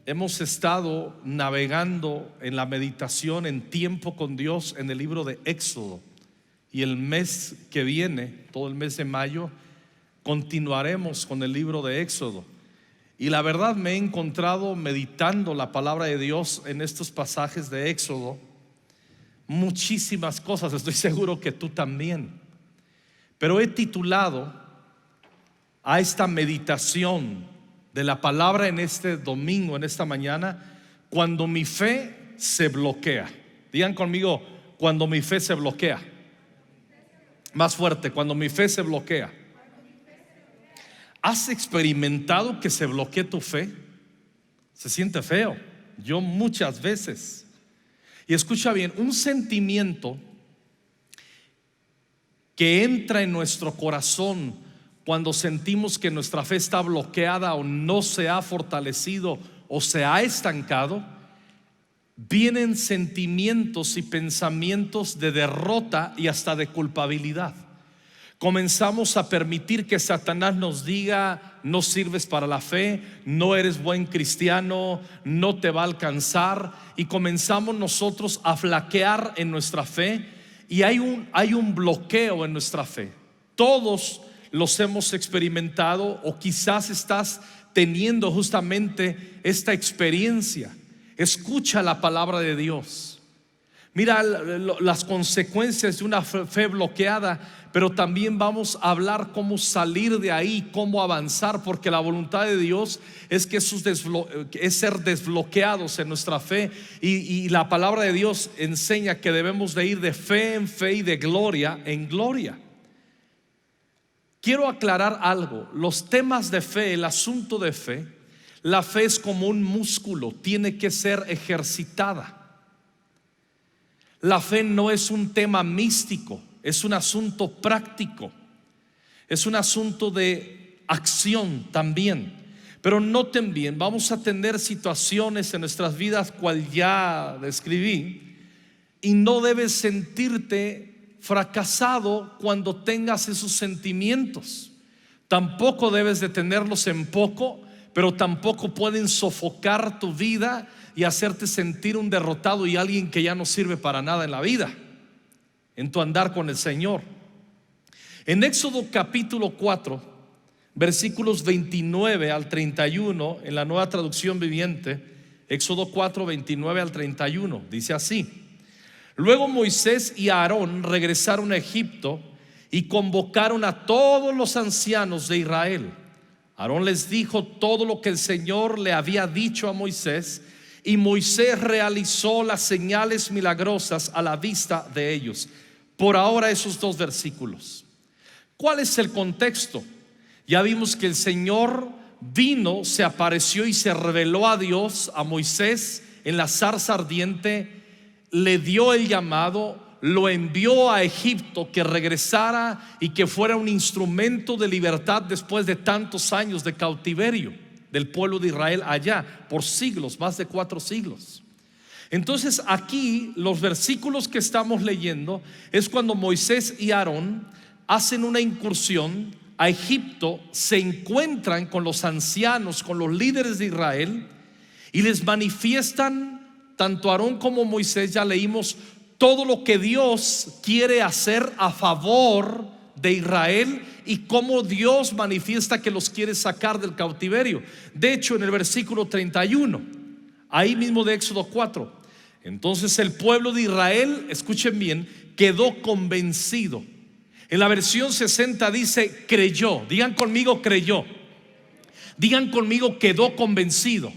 hemos estado navegando en la meditación en tiempo con Dios en el libro de Éxodo, y el mes que viene, todo el mes de mayo, continuaremos con el libro de Éxodo. Y la verdad, me he encontrado meditando la palabra de Dios en estos pasajes de Éxodo, muchísimas cosas, estoy seguro que tú también. Pero he titulado a esta meditación de la palabra en este domingo, en esta mañana, cuando mi fe se bloquea. Digan conmigo, cuando mi fe se bloquea. Más fuerte, cuando mi fe se bloquea. ¿Has experimentado que se bloquee tu fe? Se siente feo. Yo muchas veces. Y escucha bien, un sentimiento que entra en nuestro corazón cuando sentimos que nuestra fe está bloqueada o no se ha fortalecido o se ha estancado, vienen sentimientos y pensamientos de derrota y hasta de culpabilidad. Comenzamos a permitir que Satanás nos diga: no sirves para la fe, no eres buen cristiano, no te va a alcanzar. Y comenzamos nosotros a flaquear en nuestra fe, y hay un bloqueo en nuestra fe. Todos los hemos experimentado, o quizás estás teniendo justamente esta experiencia. Escucha la palabra de Dios. Mira las consecuencias de una fe bloqueada, pero también vamos a hablar cómo salir de ahí, cómo avanzar, porque la voluntad de Dios es que es ser desbloqueados en nuestra fe, y la palabra de Dios enseña que debemos de ir de fe en fe y de gloria en gloria. Quiero aclarar algo: los temas de fe, el asunto de fe, la fe es como un músculo, tiene que ser ejercitada. La fe no es un tema místico, es un asunto práctico, es un asunto de acción también. Pero noten bien, vamos a tener situaciones en nuestras vidas cual ya describí, y no debes sentirte fracasado cuando tengas esos sentimientos. Tampoco debes de tenerlos en poco, pero tampoco pueden sofocar tu vida y hacerte sentir un derrotado y alguien que ya no sirve para nada en la vida, en tu andar con el Señor. En Éxodo capítulo 4, versículos 29 al 31, en la Nueva Traducción Viviente, Éxodo 4, 29 al 31, dice así: Luego Moisés y Aarón regresaron a Egipto y convocaron a todos los ancianos de Israel. Aarón les dijo todo lo que el Señor le había dicho a Moisés, y Moisés realizó las señales milagrosas a la vista de ellos. Por ahora, esos dos versículos. ¿Cuál es el contexto? Ya vimos que el Señor vino, se apareció y se reveló a Dios, a Moisés, en la zarza ardiente. Le dio el llamado, lo envió a Egipto, que regresara y que fuera un instrumento de libertad después de tantos años de cautiverio del pueblo de Israel allá, por siglos, más de 4 siglos. Entonces aquí los versículos que estamos leyendo es cuando Moisés y Aarón hacen una incursión a Egipto, se encuentran con los ancianos, con los líderes de Israel, y les manifiestan, tanto Aarón como Moisés, ya leímos todo lo que Dios quiere hacer a favor de Israel y cómo Dios manifiesta que los quiere sacar del cautiverio. De hecho, en el versículo 31, ahí mismo de Éxodo 4, entonces el pueblo de Israel, escuchen bien, quedó convencido. En la versión 60 dice creyó. Digan conmigo creyó. Digan conmigo quedó convencido.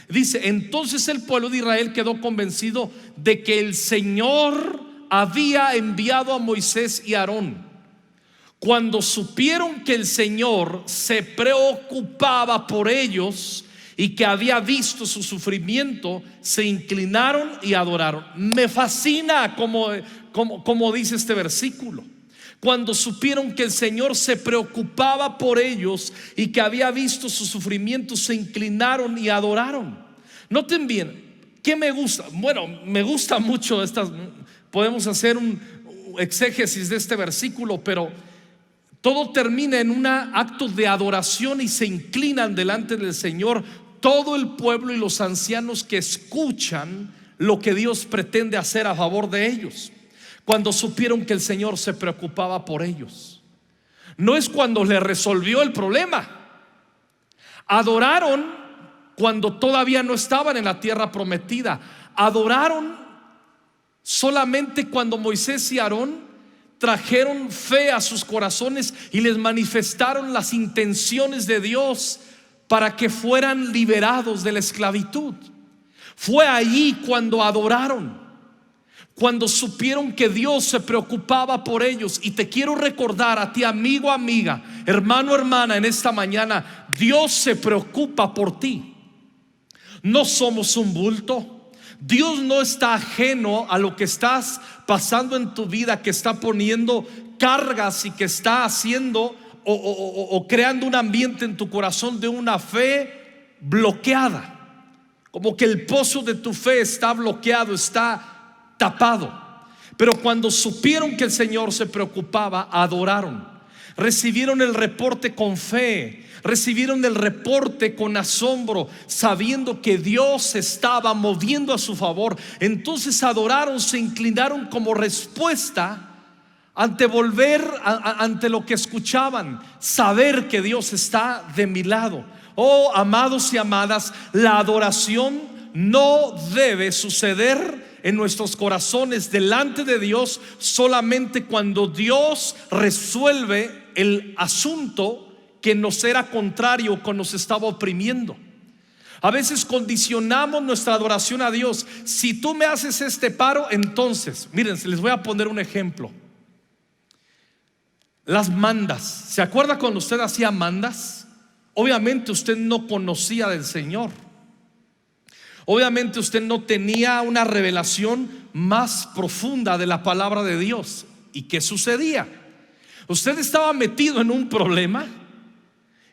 Dice: entonces el pueblo de Israel quedó convencido de que el Señor había enviado a Moisés y Aarón. Cuando supieron que el Señor se preocupaba por ellos y que había visto su sufrimiento, se inclinaron y adoraron. Me fascina como dice este versículo. Cuando supieron que el Señor se preocupaba por ellos y que había visto su sufrimiento, se inclinaron y adoraron. Noten bien, ¿qué me gusta? Bueno, me gusta mucho podemos hacer un exégesis de este versículo, pero todo termina en un acto de adoración y se inclinan delante del Señor todo el pueblo y los ancianos que escuchan lo que Dios pretende hacer a favor de ellos, cuando supieron que el Señor se preocupaba por ellos. No es cuando le resolvió el problema. Adoraron cuando todavía no estaban en la tierra prometida. Adoraron solamente cuando Moisés y Aarón trajeron fe a sus corazones y les manifestaron las intenciones de Dios para que fueran liberados de la esclavitud. Fue allí cuando adoraron, cuando supieron que Dios se preocupaba por ellos. Y te quiero recordar a ti, amigo, amiga, hermano, hermana, en esta mañana, Dios se preocupa por ti. No somos un bulto. Dios no está ajeno a lo que estás pasando en tu vida, que está poniendo cargas y que está haciendo o creando un ambiente en tu corazón de una fe bloqueada. Como que el pozo de tu fe está bloqueado, está tapado. Pero cuando supieron que el Señor se preocupaba, adoraron. Recibieron el reporte con fe, recibieron el reporte con asombro, sabiendo que Dios se estaba moviendo a su favor. Entonces adoraron, se inclinaron como respuesta ante ante lo que escuchaban, saber que Dios está de mi lado. Oh, amados y amadas, la adoración no debe suceder en nuestros corazones delante de Dios solamente cuando Dios resuelve el asunto que nos era contrario, que nos estaba oprimiendo. A veces condicionamos nuestra adoración a Dios. Si tú me haces este paro, entonces, miren, les voy a poner un ejemplo. Las mandas. ¿Se acuerda cuando usted hacía mandas? Obviamente usted no conocía del Señor. Obviamente usted no tenía una revelación más profunda de la palabra de Dios. ¿Y qué sucedía? Usted estaba metido en un problema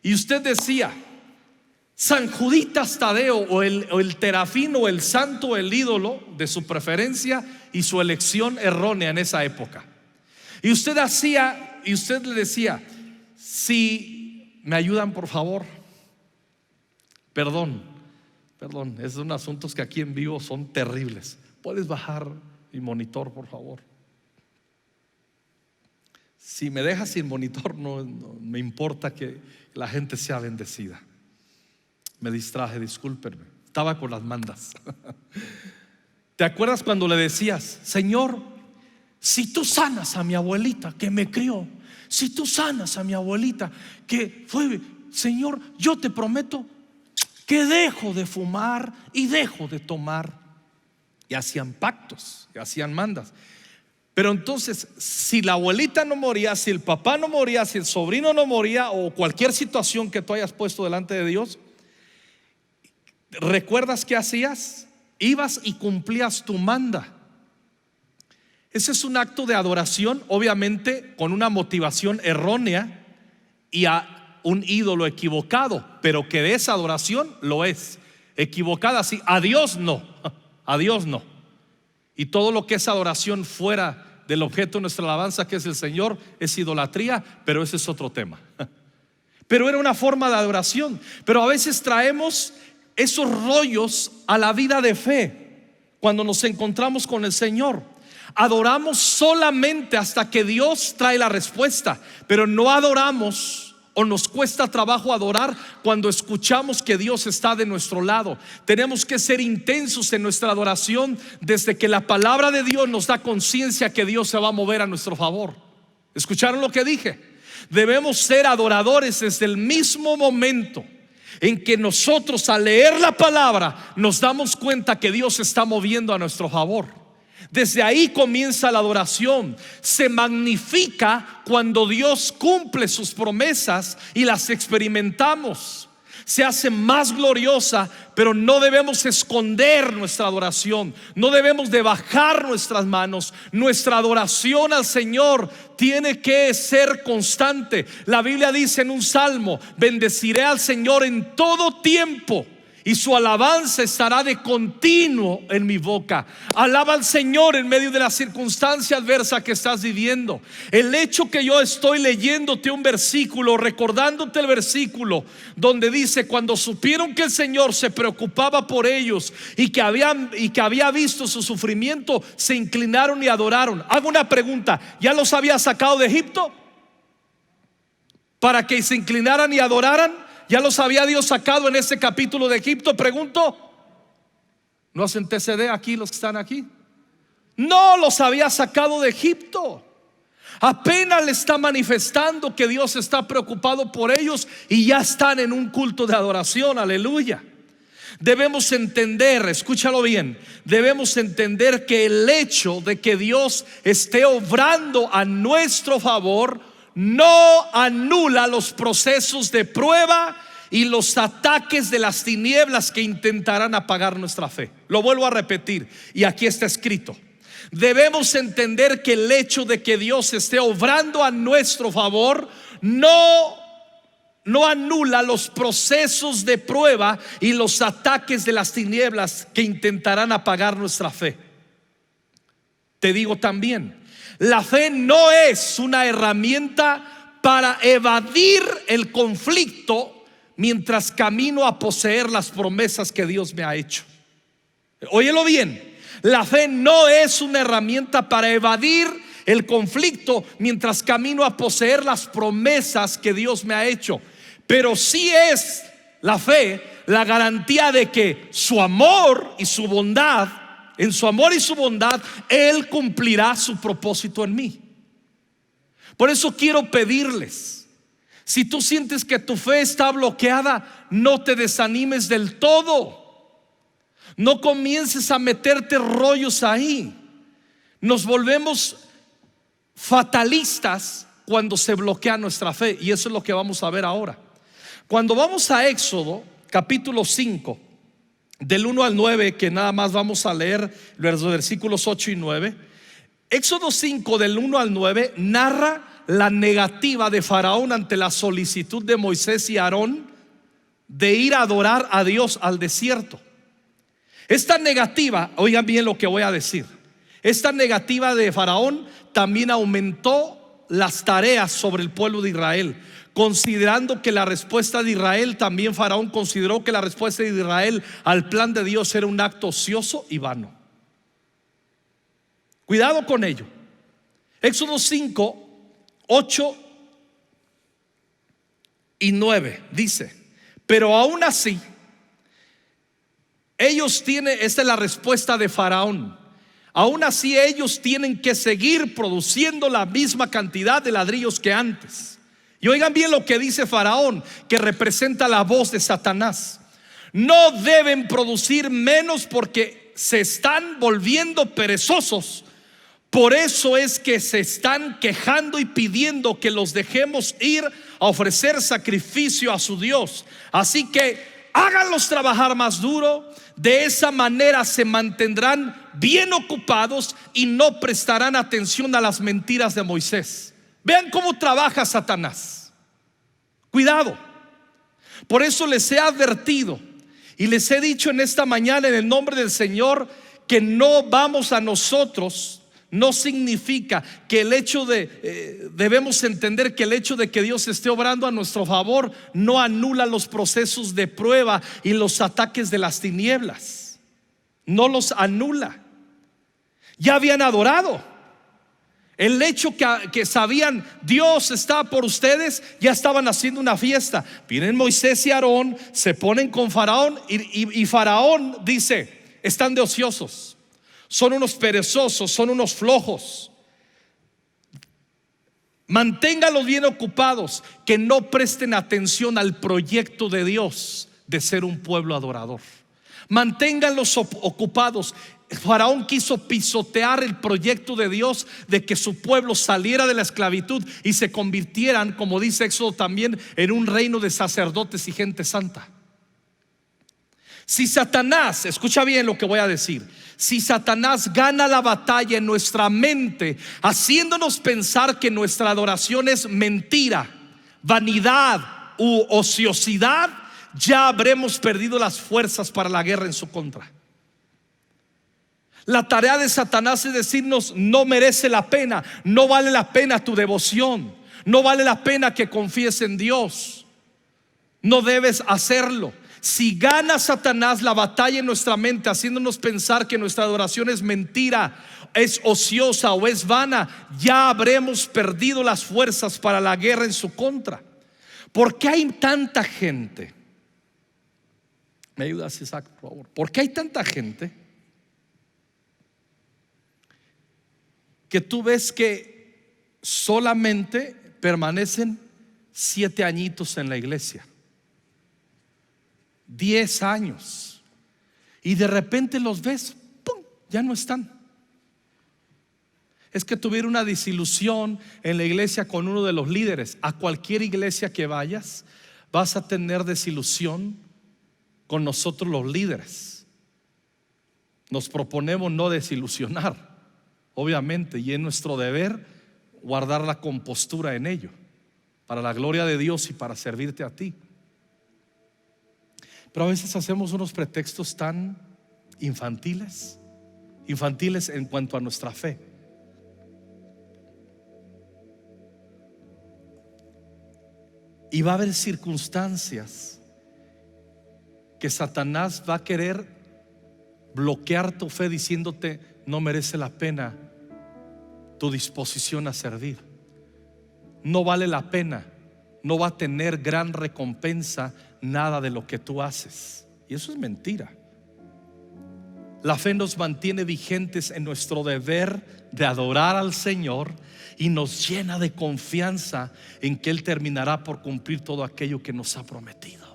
y usted decía: San Juditas Tadeo, o el terafín, o el santo, el ídolo de su preferencia y su elección errónea en esa época. Y usted le decía: si me ayudan, por favor. Perdón, esos son asuntos que aquí en vivo son terribles. ¿Puedes bajar mi monitor, por favor? Si me dejas sin monitor, no me importa que la gente sea bendecida. Me distraje, discúlpenme. Estaba con las mandas. ¿Te acuerdas cuando le decías: Señor, si tú sanas a mi abuelita que me crió, si tú sanas a mi abuelita que fue, Señor, yo te prometo que dejo de fumar y dejo de tomar? Y hacían pactos, y hacían mandas. Pero entonces, si la abuelita no moría, si el papá no moría, si el sobrino no moría, o cualquier situación que tú hayas puesto delante de Dios, ¿recuerdas qué hacías? Ibas y cumplías tu manda. Ese es un acto de adoración, obviamente con una motivación errónea y a un ídolo equivocado, pero que de esa adoración lo es. Equivocada sí, a Dios no, a Dios no. Y todo lo que es adoración fuera del objeto de nuestra alabanza, que es el Señor, es idolatría, pero ese es otro tema. Pero era una forma de adoración. Pero a veces traemos esos rollos a la vida de fe cuando nos encontramos con el Señor. Adoramos solamente hasta que Dios trae la respuesta, pero no adoramos, o nos cuesta trabajo adorar, cuando escuchamos que Dios está de nuestro lado. Tenemos que ser intensos en nuestra adoración desde que la palabra de Dios nos da conciencia que Dios se va a mover a nuestro favor. ¿Escucharon lo que dije? Debemos ser adoradores desde el mismo momento en que nosotros, al leer la palabra, nos damos cuenta que Dios se está moviendo a nuestro favor. Desde ahí comienza la adoración. Se magnifica cuando Dios cumple sus promesas y las experimentamos. Se hace más gloriosa, pero no debemos esconder nuestra adoración. No debemos de bajar nuestras manos. Nuestra adoración al Señor tiene que ser constante. La Biblia dice en un salmo: bendeciré al Señor en todo tiempo, y su alabanza estará de continuo en mi boca. Alaba al Señor en medio de la circunstancia adversa que estás viviendo. El hecho que yo estoy leyéndote un versículo, recordándote el versículo donde dice: cuando supieron que el Señor se preocupaba por ellos y que había visto su sufrimiento, se inclinaron y adoraron. Hago una pregunta: ¿ya los había sacado de Egipto para que se inclinaran y adoraran? ¿Ya los había Dios sacado en este capítulo de Egipto? Pregunto. ¿No hacen TCD aquí los que están aquí? No los había sacado de Egipto. Apenas le está manifestando que Dios está preocupado por ellos y ya están en un culto de adoración. Aleluya. Debemos entender, escúchalo bien, debemos entender que el hecho de que Dios esté obrando a nuestro favor no anula los procesos de prueba y los ataques de las tinieblas que intentarán apagar nuestra fe. Lo vuelvo a repetir, y aquí está escrito. Debemos entender que el hecho de que Dios esté obrando a nuestro favor no anula los procesos de prueba y los ataques de las tinieblas que intentarán apagar nuestra fe. Te digo también, la fe no es una herramienta para evadir el conflicto mientras camino a poseer las promesas que Dios me ha hecho. Óyelo bien, la fe no es una herramienta para evadir el conflicto mientras camino a poseer las promesas que Dios me ha hecho. Pero sí es la fe la garantía de que su amor y su bondad, en su amor y su bondad, Él cumplirá su propósito en mí. Por eso quiero pedirles, si tú sientes que tu fe está bloqueada, no te desanimes del todo. No comiences a meterte rollos ahí. Nos volvemos fatalistas cuando se bloquea nuestra fe, y eso es lo que vamos a ver ahora. Cuando vamos a Éxodo capítulo 5, del 1 al 9, que nada más vamos a leer los versículos 8 y 9. Éxodo 5 del 1 al 9 narra la negativa de Faraón ante la solicitud de Moisés y Aarón de ir a adorar a Dios al desierto. Esta negativa, oigan bien lo que voy a decir, esta negativa de Faraón también aumentó las tareas sobre el pueblo de Israel, considerando que la respuesta de Israel, también Faraón consideró que la respuesta de Israel al plan de Dios era un acto ocioso y vano. Cuidado con ello. Éxodo 5, 8 y 9 dice: pero aún así esta es la respuesta de Faraón, aún así ellos tienen que seguir produciendo la misma cantidad de ladrillos que antes. Y oigan bien lo que dice Faraón, que representa la voz de Satanás: no deben producir menos porque se están volviendo perezosos. Por eso es que se están quejando y pidiendo que los dejemos ir a ofrecer sacrificio a su Dios. Así que háganlos trabajar más duro. De esa manera se mantendrán bien ocupados y no prestarán atención a las mentiras de Moisés. Vean cómo trabaja Satanás. Cuidado. Por eso les he advertido y les he dicho en esta mañana en el nombre del Señor que no vamos a nosotros. No significa que el hecho de debemos entender que el hecho de que Dios esté obrando a nuestro favor no anula los procesos de prueba y los ataques de las tinieblas. No los anula. Ya habían adorado. El hecho que sabían Dios está por ustedes, ya estaban haciendo una fiesta. Vienen Moisés y Aarón, se ponen con Faraón y Faraón dice: están de ociosos, son unos perezosos, son unos flojos. Manténganlos bien ocupados, que no presten atención al proyecto de Dios de ser un pueblo adorador. Manténganlos ocupados. Faraón quiso pisotear el proyecto de Dios de que su pueblo saliera de la esclavitud y se convirtieran, como dice Éxodo también, en un reino de sacerdotes y gente santa. Si Satanás, escucha bien lo que voy a decir, si Satanás gana la batalla en nuestra mente, haciéndonos pensar que nuestra adoración es mentira, vanidad u ociosidad, ya habremos perdido las fuerzas para la guerra en su contra. La tarea de Satanás es decirnos: no merece la pena, no vale la pena tu devoción, no vale la pena que confíes en Dios, no debes hacerlo. Si gana Satanás la batalla en nuestra mente, haciéndonos pensar que nuestra adoración es mentira, es ociosa o es vana, ya habremos perdido las fuerzas para la guerra en su contra. ¿Por qué hay tanta gente? ¿Me ayudas, Isaac, por favor? ¿Por qué hay tanta gente que tú ves que solamente permanecen 7 añitos en la iglesia, 10 años, y de repente los ves, ¡pum!, ya no están? Es que tuvieron una desilusión en la iglesia con uno de los líderes. A cualquier iglesia que vayas vas a tener desilusión con nosotros los líderes. Nos proponemos no desilusionar, obviamente, y es nuestro deber guardar la compostura en ello, para la gloria de Dios y para servirte a ti. Pero a veces hacemos unos pretextos tan infantiles en cuanto a nuestra fe. Y va a haber circunstancias que Satanás va a querer bloquear tu fe, diciéndote: no merece la pena tu disposición a servir, no vale la pena, no va a tener gran recompensa nada de lo que tú haces. Y eso es mentira. La fe nos mantiene vigentes en nuestro deber de adorar al Señor y nos llena de confianza en que Él terminará por cumplir todo aquello que nos ha prometido.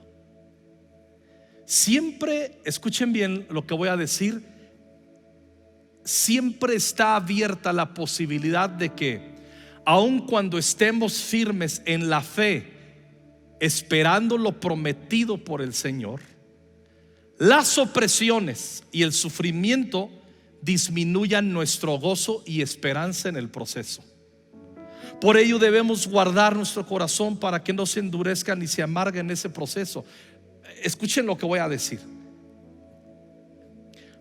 Siempre, escuchen bien lo que voy a decir, siempre está abierta la posibilidad de que, aun cuando estemos firmes en la fe, esperando lo prometido por el Señor, las opresiones y el sufrimiento disminuyan nuestro gozo y esperanza en el proceso. Por ello debemos guardar nuestro corazón para que no se endurezca ni se amargue en ese proceso. Escuchen lo que voy a decir.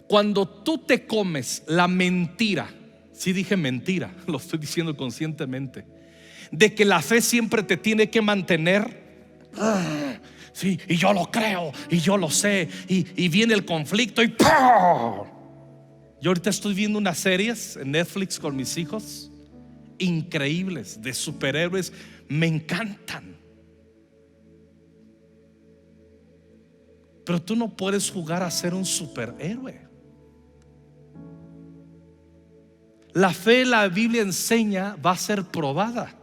Cuando tú te comes la mentira, sí dije mentira, lo estoy diciendo conscientemente, de que la fe siempre te tiene que mantener, sí, y yo lo creo, y yo lo sé, y viene el conflicto y ¡pum! Yo ahorita estoy viendo unas series en Netflix con mis hijos increíbles de superhéroes, me encantan. Pero tú no puedes jugar a ser un superhéroe. La fe, la Biblia enseña, va a ser probada.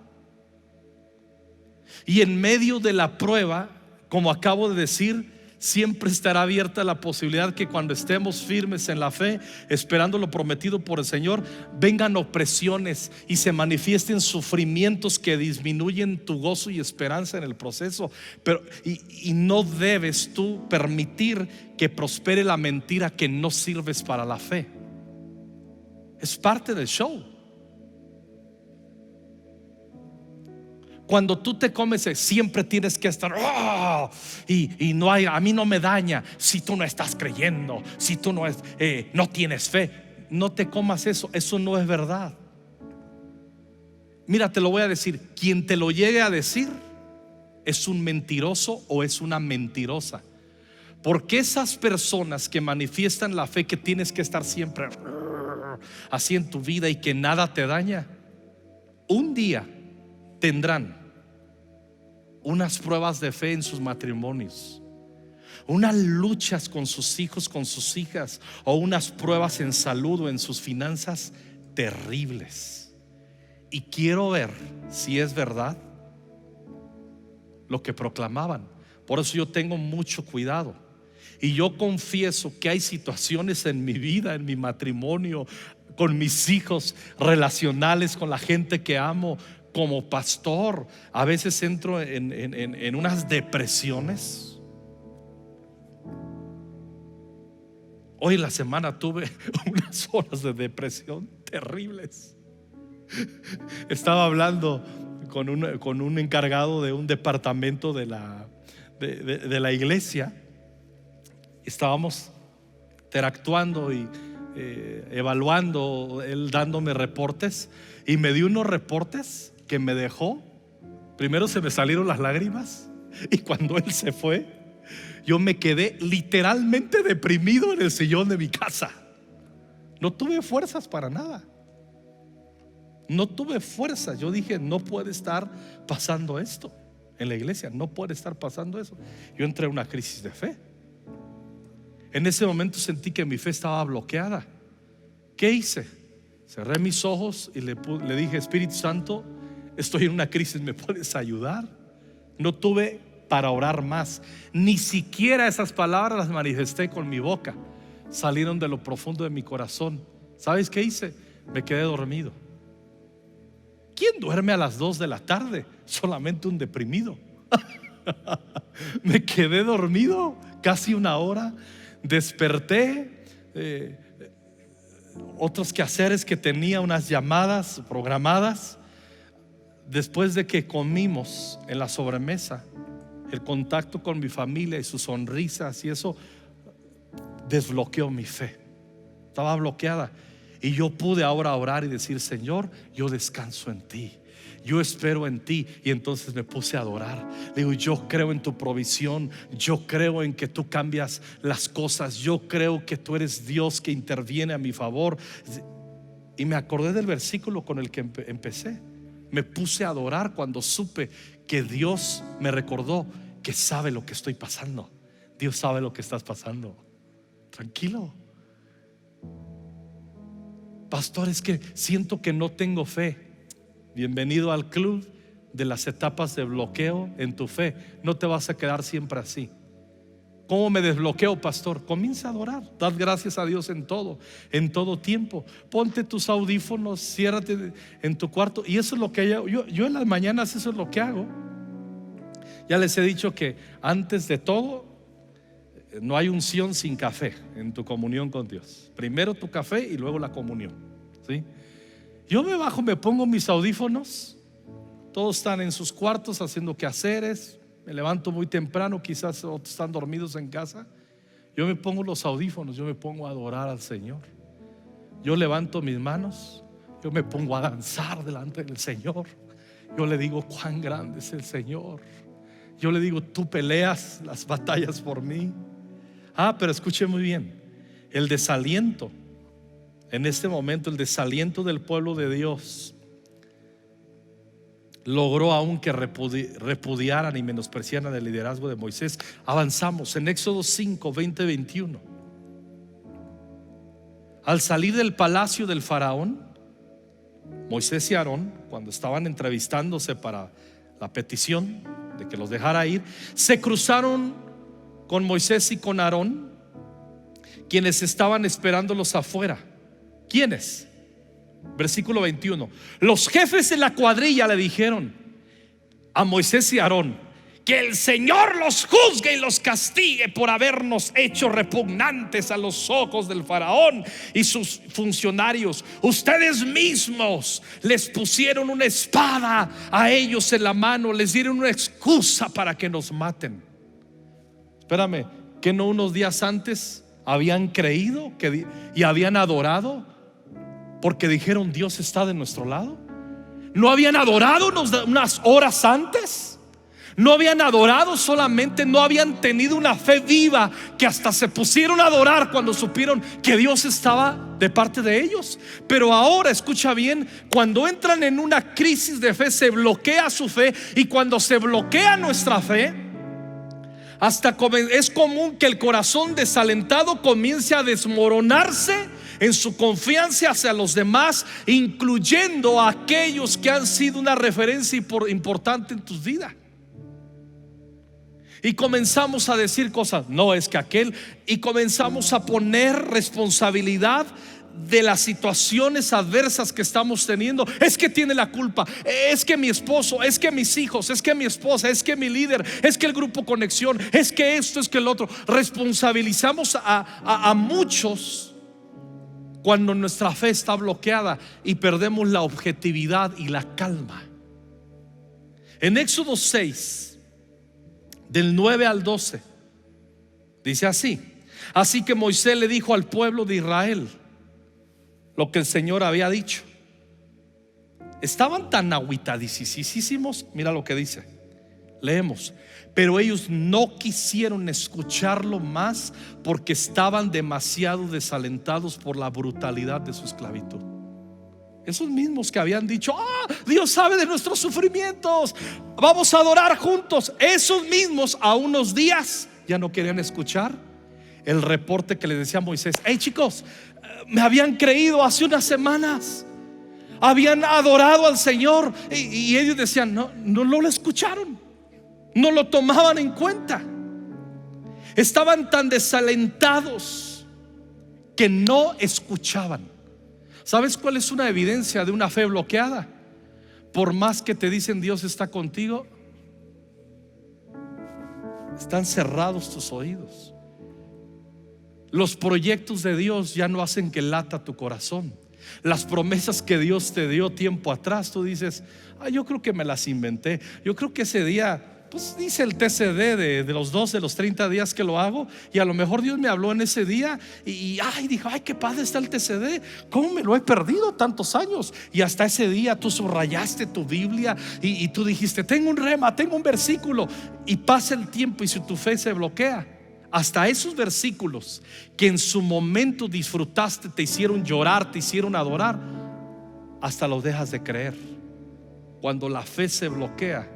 Y en medio de la prueba, como acabo de decir, siempre estará abierta la posibilidad que cuando estemos firmes en la fe, esperando lo prometido por el Señor, vengan opresiones y se manifiesten sufrimientos que disminuyen tu gozo y esperanza en el proceso. Pero y no debes tú permitir que prospere la mentira que no sirves para la fe. Es parte del show. Cuando tú te comes, siempre tienes que estar y no hay, a mí no me daña si tú no estás creyendo, si tú no tienes fe. No te comas eso, eso no es verdad. Mira, te lo voy a decir, quien te lo llegue a decir es un mentiroso o es una mentirosa. Porque esas personas que manifiestan la fe que tienes que estar siempre así en tu vida y que nada te daña, un día tendrán unas pruebas de fe en sus matrimonios, unas luchas con sus hijos, con sus hijas, o unas pruebas en salud o en sus finanzas terribles. Y quiero ver si es verdad lo que proclamaban. Por eso yo tengo mucho cuidado. Y yo confieso que hay situaciones en mi vida, en mi matrimonio, con mis hijos, relacionales con la gente que amo. Como pastor, a veces entro en unas depresiones. Hoy en la semana tuve unas horas de depresión terribles. Estaba hablando con un encargado de un departamento de de la iglesia, estábamos interactuando y evaluando, él dándome reportes, y me dio unos reportes que me dejó. Primero se me salieron las lágrimas, y cuando él se fue, yo me quedé literalmente deprimido en el sillón de mi casa. No tuve fuerzas para nada. No tuve fuerzas. Yo dije, no puede estar pasando esto en la iglesia, no puede estar pasando eso. Yo entré en una crisis de fe. En ese momento sentí que mi fe estaba bloqueada. ¿Qué hice? Cerré mis ojos y le dije, Espíritu Santo, estoy en una crisis, ¿me puedes ayudar? No tuve para orar más. Ni siquiera esas palabras las manifesté con mi boca, salieron de lo profundo de mi corazón. ¿Sabes qué hice? Me quedé dormido. ¿Quién duerme a las 2 de la tarde? Solamente un deprimido. Me quedé dormido casi una hora. Desperté, otros quehaceres que tenía, unas llamadas programadas. Después de que comimos en la sobremesa, el contacto con mi familia y sus sonrisas y eso desbloqueó mi fe. Estaba bloqueada. Y yo pude ahora orar y decir, Señor, yo descanso en ti, yo espero en ti. Y entonces me puse a adorar. Digo, yo creo en tu provisión, yo creo en que tú cambias las cosas, yo creo que tú eres Dios que interviene a mi favor. Y me acordé del versículo con el que empecé. Me puse a adorar cuando supe que Dios me recordó que sabe lo que estoy pasando. Dios sabe lo que estás pasando. Tranquilo. Pastor, es que siento que no tengo fe. Bienvenido al club de las etapas de bloqueo en tu fe. No te vas a quedar siempre así. ¿Cómo me desbloqueo, pastor? Comienza a adorar. Dad gracias a Dios en todo tiempo. Ponte tus audífonos, ciérrate en tu cuarto. Y eso es lo que yo en las mañanas, eso es lo que hago. Ya les he dicho que antes de todo, no hay unción sin café en tu comunión con Dios. Primero tu café y luego la comunión, ¿sí? Yo me bajo, me pongo mis audífonos. Todos están en sus cuartos haciendo quehaceres. Me levanto muy temprano, quizás otros están dormidos en casa. Yo me pongo los audífonos, yo me pongo a adorar al Señor. Yo levanto mis manos, yo me pongo a danzar delante del Señor. Yo le digo, cuán grande es el Señor. Yo le digo, tú peleas las batallas por mí. Pero escuche muy bien, el desaliento, en este momento el desaliento del pueblo de Dios logró aún que repudiaran y menospreciaran el liderazgo de Moisés. Avanzamos en Éxodo 5, 20, 21. Al salir del palacio del faraón, Moisés y Aarón, cuando estaban entrevistándose para la petición de que los dejara ir, se cruzaron con Moisés y con Aarón, quienes estaban esperándolos afuera. ¿Quiénes? Versículo 21. Los jefes de la cuadrilla le dijeron a Moisés y Aarón: que el Señor los juzgue y los castigue por habernos hecho repugnantes a los ojos del faraón y sus funcionarios. Ustedes mismos les pusieron una espada a ellos en la mano, les dieron una excusa para que nos maten. Espérame, que no unos días antes habían creído y habían adorado porque dijeron, Dios está de nuestro lado. ¿No habían adorado unas horas antes? ¿No habían adorado solamente? ¿No habían tenido una fe viva que hasta se pusieron a adorar cuando supieron que Dios estaba de parte de ellos? Pero ahora, escucha bien, cuando entran en una crisis de fe, se bloquea su fe. Y cuando se bloquea nuestra fe, es común que el corazón desalentado comience a desmoronarse en su confianza hacia los demás, incluyendo a aquellos que han sido una referencia importante en tus vidas. Y comenzamos a decir cosas, no, es que aquel, y comenzamos a poner responsabilidad de las situaciones adversas que estamos teniendo. Es que tiene la culpa, es que mi esposo, es que mis hijos, es que mi esposa, es que mi líder, es que el grupo Conexión, es que esto, es que el otro. Responsabilizamos a muchos cuando nuestra fe está bloqueada y perdemos la objetividad y la calma. En Éxodo 6, del 9 al 12. Dice así: así que Moisés le dijo al pueblo de Israel lo que el Señor había dicho. Estaban tan agüitadísimos. Mira lo que dice. Leemos: pero ellos no quisieron escucharlo más porque estaban demasiado desalentados por la brutalidad de su esclavitud. Esos mismos que habían dicho: Dios sabe de nuestros sufrimientos, vamos a adorar juntos. Esos mismos a unos días ya no querían escuchar el reporte que les decía Moisés: hey chicos, me habían creído hace unas semanas, habían adorado al Señor, y ellos decían: no lo escucharon, no lo tomaban en cuenta. Estaban tan desalentados que no escuchaban. ¿Sabes cuál es una evidencia de una fe bloqueada? Por más que te dicen Dios está contigo, están cerrados tus oídos. Los proyectos de Dios ya no hacen que lata tu corazón. Las promesas que Dios te dio tiempo atrás, tú dices: yo creo que me las inventé. Yo creo que ese día, pues dice el TCD de los 12, los 30 días que lo hago, y a lo mejor Dios me habló en ese día y dijo: ay, qué padre está el TCD, cómo me lo he perdido tantos años. Y hasta ese día tú subrayaste tu Biblia y tú dijiste: tengo un rema, tengo un versículo. Y pasa el tiempo y si tu fe se bloquea, hasta esos versículos que en su momento disfrutaste, te hicieron llorar, te hicieron adorar, hasta los dejas de creer. Cuando la fe se bloquea,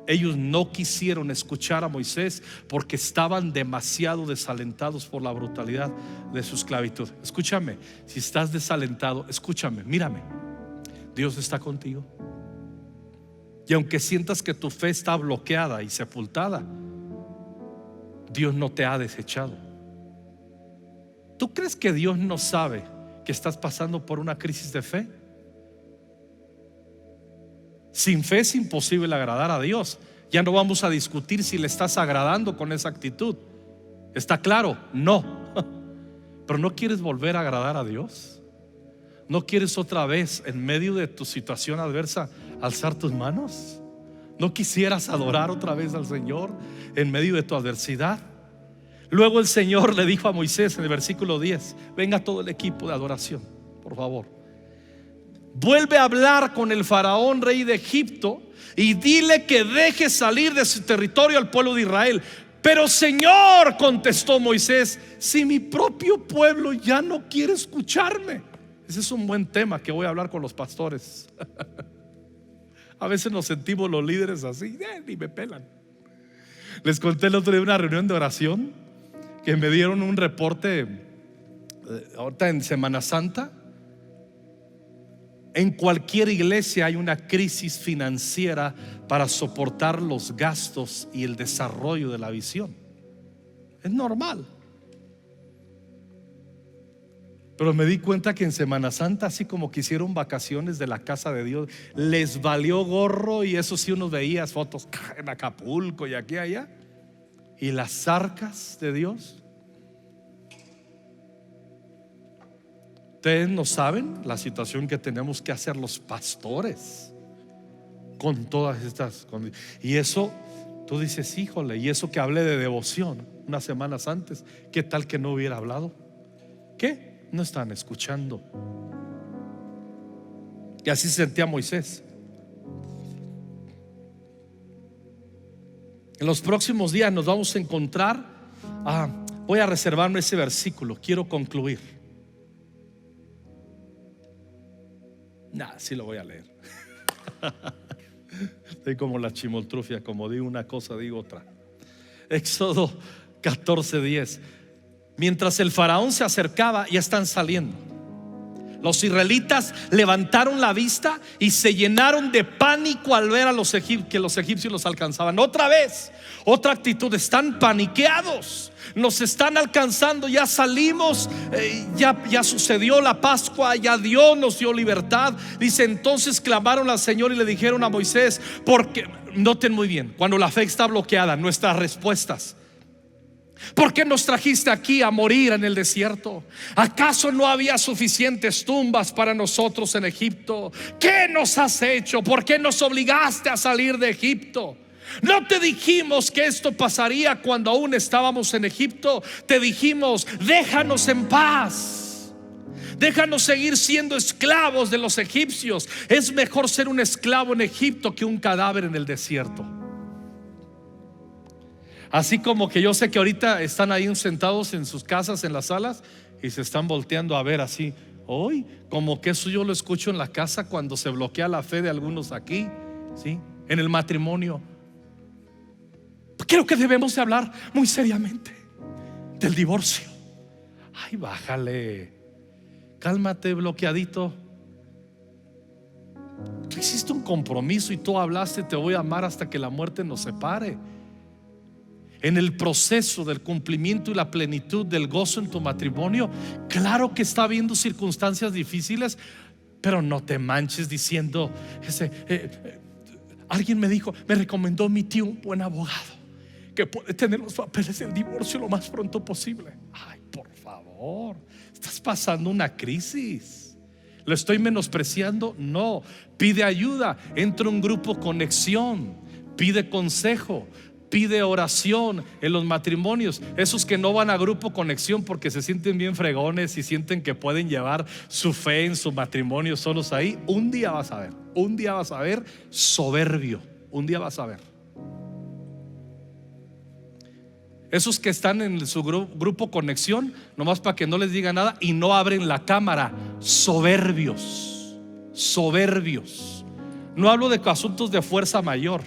ellos no quisieron escuchar a Moisés porque estaban demasiado desalentados por la brutalidad de su esclavitud. Escúchame, si estás desalentado, escúchame, mírame. Dios está contigo. Y aunque sientas que tu fe está bloqueada y sepultada, Dios no te ha desechado. ¿Tú crees que Dios no sabe que estás pasando por una crisis de fe? Sin fe es imposible agradar a Dios. Ya no vamos a discutir si le estás agradando con esa actitud. ¿Está claro? No. Pero ¿no quieres volver a agradar a Dios? ¿No quieres otra vez, en medio de tu situación adversa, alzar tus manos? ¿No quisieras adorar otra vez al Señor en medio de tu adversidad? Luego el Señor le dijo a Moisés en el versículo 10: venga todo el equipo de adoración, por favor. Vuelve a hablar con el faraón, rey de Egipto, y dile que deje salir de su territorio al pueblo de Israel. Pero Señor, contestó Moisés, si mi propio pueblo ya no quiere escucharme. Ese es un buen tema que voy a hablar con los pastores. A veces nos sentimos los líderes así, ni me pelan. Les conté el otro día una reunión de oración que me dieron un reporte ahorita en Semana Santa. En cualquier iglesia hay una crisis financiera para soportar los gastos y el desarrollo de la visión. Es normal. Pero me di cuenta que en Semana Santa, así como que hicieron vacaciones de la casa de Dios, les valió gorro. Y eso sí, uno veía fotos en Acapulco y aquí y allá. Y las arcas de Dios, ustedes no saben la situación que tenemos que hacer los pastores con todas estas condiciones. Y eso, tú dices: híjole, y eso que hablé de devoción unas semanas antes, ¿qué tal que no hubiera hablado? ¿Qué? No están escuchando. Y así se sentía Moisés. En los próximos días nos vamos a encontrar. Voy a reservarme ese versículo, quiero concluir. Sí lo voy a leer. Estoy como la chimoltrufia, como digo una cosa, digo otra. Éxodo 14:10. Mientras el faraón se acercaba, ya están saliendo. Los israelitas levantaron la vista y se llenaron de pánico al ver a que los egipcios los alcanzaban. Otra vez, otra actitud: están paniqueados, nos están alcanzando, ya salimos, ya sucedió la Pascua, ya Dios nos dio libertad. Dice: entonces clamaron al Señor y le dijeron a Moisés, porque, noten muy bien, cuando la fe está bloqueada, nuestras respuestas: ¿por qué nos trajiste aquí a morir en el desierto? ¿Acaso no había suficientes tumbas para nosotros en Egipto? ¿Qué nos has hecho? ¿Por qué nos obligaste a salir de Egipto? No te dijimos que esto pasaría cuando aún estábamos en Egipto. Te dijimos: déjanos en paz, déjanos seguir siendo esclavos de los egipcios. Es mejor ser un esclavo en Egipto que un cadáver en el desierto. Así como que yo sé que ahorita están ahí sentados en sus casas, en las salas, y se están volteando a ver así. Hoy, como que eso yo lo escucho en la casa cuando se bloquea la fe de algunos aquí, ¿sí? En el matrimonio. Creo que debemos de hablar muy seriamente del divorcio. Ay, bájale, cálmate, bloqueadito. Tú hiciste un compromiso y tú hablaste: te voy a amar hasta que la muerte nos separe. En el proceso del cumplimiento y la plenitud del gozo en tu matrimonio, claro que está habiendo circunstancias difíciles, pero no te manches diciendo: alguien me recomendó mi tío, un buen abogado, que puede tener los papeles del divorcio lo más pronto posible. Ay, por favor, estás pasando una crisis. ¿Lo estoy menospreciando? No. Pide ayuda, entra a un grupo conexión, pide consejo, pide oración en los matrimonios. Esos que no van a grupo conexión porque se sienten bien fregones y sienten que pueden llevar su fe en su matrimonio solos ahí, un día vas a ver soberbio, un día vas a ver. Esos que están en su grupo conexión, nomás para que no les diga nada, y no abren la cámara, soberbios. No hablo de asuntos de fuerza mayor.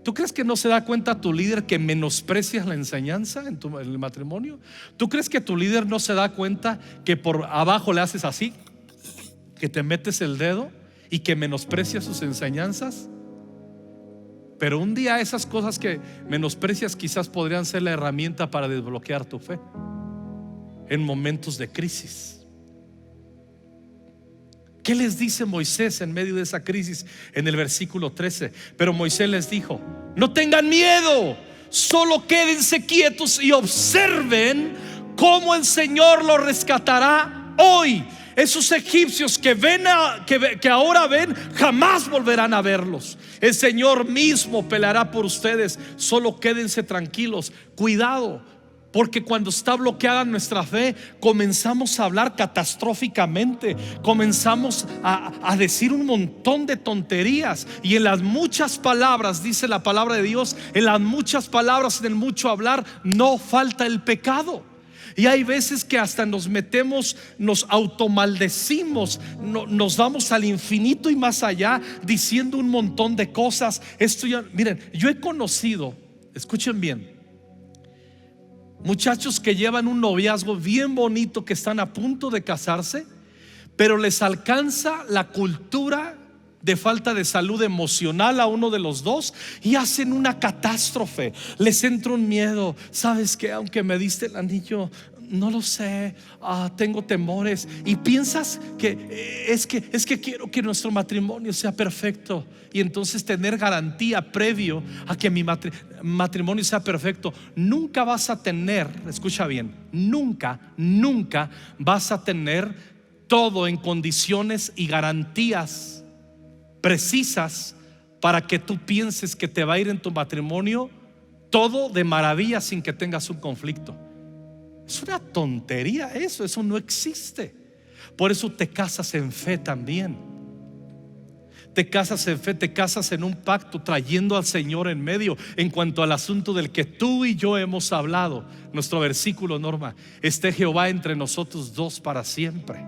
¿Tú crees que no se da cuenta tu líder que menosprecias la enseñanza en el matrimonio? ¿Tú crees que tu líder no se da cuenta que por abajo le haces así, que te metes el dedo y que menosprecias sus enseñanzas? Pero un día esas cosas que menosprecias quizás podrían ser la herramienta para desbloquear tu fe en momentos de crisis. ¿Qué les dice Moisés en medio de esa crisis? En el versículo 13: pero Moisés les dijo: no tengan miedo, solo quédense quietos y observen cómo el Señor los rescatará hoy. Esos egipcios que ahora ven, jamás volverán a verlos. El Señor mismo peleará por ustedes. Solo quédense tranquilos. Cuidado, porque cuando está bloqueada nuestra fe, comenzamos a hablar catastróficamente, comenzamos a decir un montón de tonterías. Y en las muchas palabras, dice la palabra de Dios, en las muchas palabras, en el mucho hablar, no falta el pecado. Y hay veces que hasta nos metemos, nos automaldecimos, nos vamos al infinito y más allá diciendo un montón de cosas. Miren, yo he conocido, escuchen bien, muchachos que llevan un noviazgo bien bonito, que están a punto de casarse, pero les alcanza la cultura de falta de salud emocional a uno de los dos y hacen una catástrofe. Les entra un miedo. ¿Sabes qué? Aunque me diste el anillo, no lo sé, tengo temores. Y piensas que es que quiero que nuestro matrimonio sea perfecto, y entonces tener garantía previo a que mi matrimonio sea perfecto. Nunca vas a tener, escucha bien, nunca vas a tener todo en condiciones y garantías precisas para que tú pienses que te va a ir en tu matrimonio todo de maravilla sin que tengas un conflicto. Es una tontería eso no existe. Por eso te casas en fe también. Te casas en fe, te casas en un pacto, trayendo al Señor en medio. En cuanto al asunto del que tú y yo hemos hablado, nuestro versículo, Norma: esté Jehová entre nosotros dos para siempre.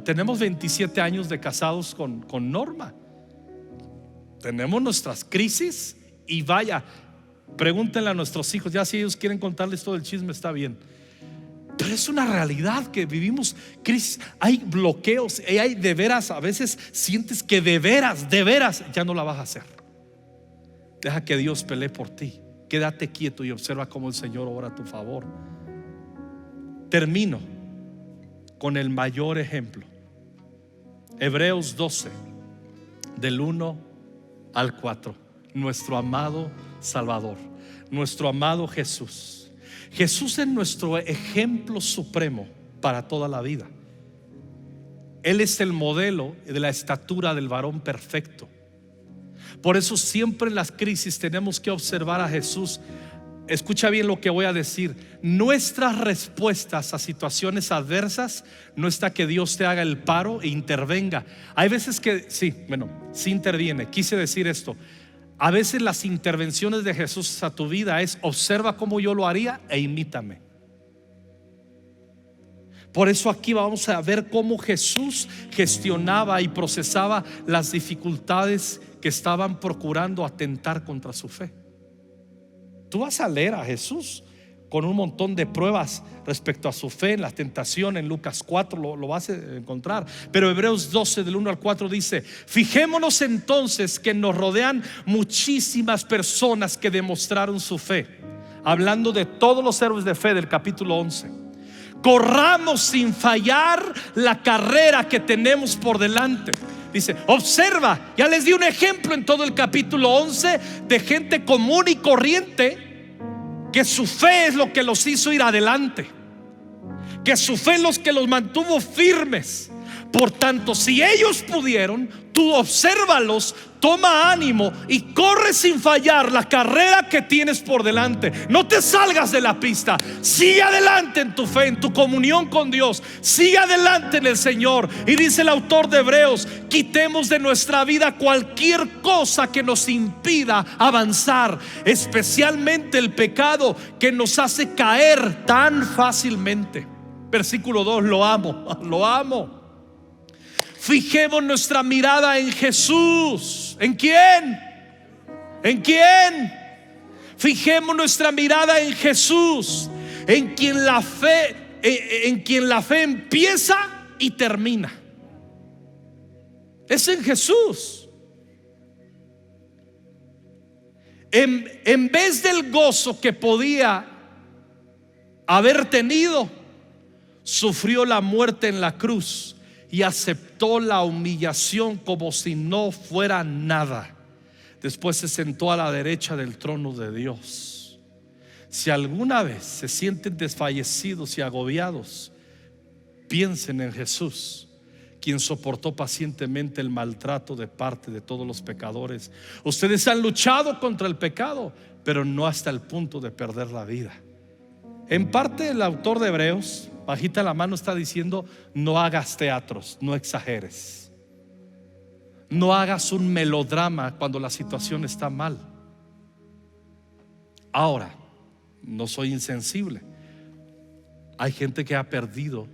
Tenemos 27 años de casados con Norma. Tenemos nuestras crisis, y vaya, pregúntenle a nuestros hijos, ya si ellos quieren contarles todo el chisme, está bien. Pero es una realidad que vivimos crisis. Hay bloqueos y hay de veras, a veces sientes que de veras ya no la vas a hacer. Deja que Dios pelee por ti. Quédate quieto y observa cómo el Señor obra a tu favor. Termino con el mayor ejemplo. Hebreos 12, del 1 al 4. Nuestro amado Salvador, nuestro amado Jesús. Jesús es nuestro ejemplo supremo para toda la vida. Él es el modelo de la estatura del varón perfecto. Por eso siempre en las crisis tenemos que observar a Jesús. Escucha bien lo que voy a decir. Nuestras respuestas a situaciones adversas no está que Dios te haga el paro e intervenga. Hay veces que sí interviene. Quise decir esto. A veces las intervenciones de Jesús a tu vida es: observa cómo yo lo haría e imítame. Por eso aquí vamos a ver cómo Jesús gestionaba y procesaba las dificultades que estaban procurando atentar contra su fe. Tú vas a leer a Jesús con un montón de pruebas respecto a su fe en la tentación. En Lucas 4 lo vas a encontrar. Pero Hebreos 12 del 1 al 4 dice: fijémonos entonces que nos rodean muchísimas personas que demostraron su fe. Hablando de todos los héroes de fe del capítulo 11. Corramos sin fallar la carrera que tenemos por delante. Dice, observa, ya les di un ejemplo en todo el capítulo 11 de gente común y corriente que su fe es lo que los hizo ir adelante, que su fe es lo que los mantuvo firmes. Por tanto, si ellos pudieron, tú obsérvalos, toma ánimo y corre sin fallar la carrera que tienes por delante. No te salgas de la pista. Sigue adelante en tu fe, en tu comunión con Dios. Sigue adelante en el Señor. Y dice el autor de Hebreos: quitemos de nuestra vida cualquier cosa que nos impida avanzar, especialmente el pecado que nos hace caer tan fácilmente. Versículo 2, lo amo. Fijemos nuestra mirada en Jesús. ¿En quién? ¿En quién? Fijemos nuestra mirada en Jesús, en quien la fe empieza y termina. Es en Jesús. En vez del gozo que podía haber tenido, sufrió la muerte en la cruz y aceptó la humillación como si no fuera nada. Después se sentó a la derecha del trono de Dios. Si alguna vez se sienten desfallecidos y agobiados, piensen en Jesús, quien soportó pacientemente el maltrato de parte de todos los pecadores. Ustedes han luchado contra el pecado, pero no hasta el punto de perder la vida. En parte el autor de Hebreos, bajita la mano, está diciendo: no hagas teatros, no exageres, no hagas un melodrama cuando la situación está mal. Ahora, no soy insensible. Hay gente que ha perdido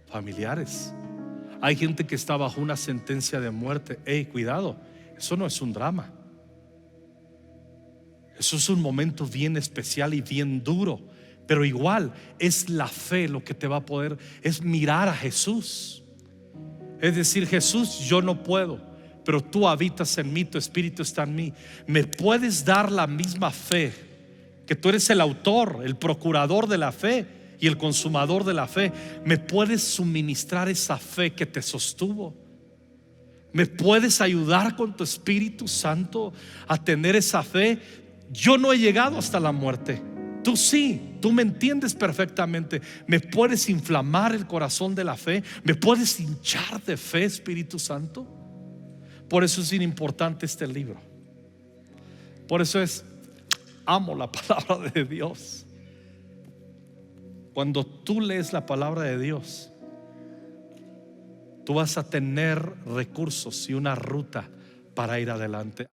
familiares, hay gente que está bajo una sentencia de muerte. Cuidado, eso no es un drama. Eso es un momento bien especial y bien duro. Pero igual es la fe lo que te va a poder, es mirar a Jesús. Es decir: Jesús, yo no puedo, pero tú habitas en mí, tu espíritu está en mí. Me puedes dar la misma fe, que tú eres el autor, el procurador de la fe y el consumador de la fe. Me puedes suministrar esa fe que te sostuvo. Me puedes ayudar con tu Espíritu Santo a tener esa fe. Yo no he llegado hasta la muerte. Tú sí, tú me entiendes perfectamente. Me puedes inflamar el corazón de la fe, me puedes hinchar de fe, Espíritu Santo. Por eso es importante este libro. Por eso amo la palabra de Dios. Cuando tú lees la palabra de Dios, tú vas a tener recursos y una ruta para ir adelante.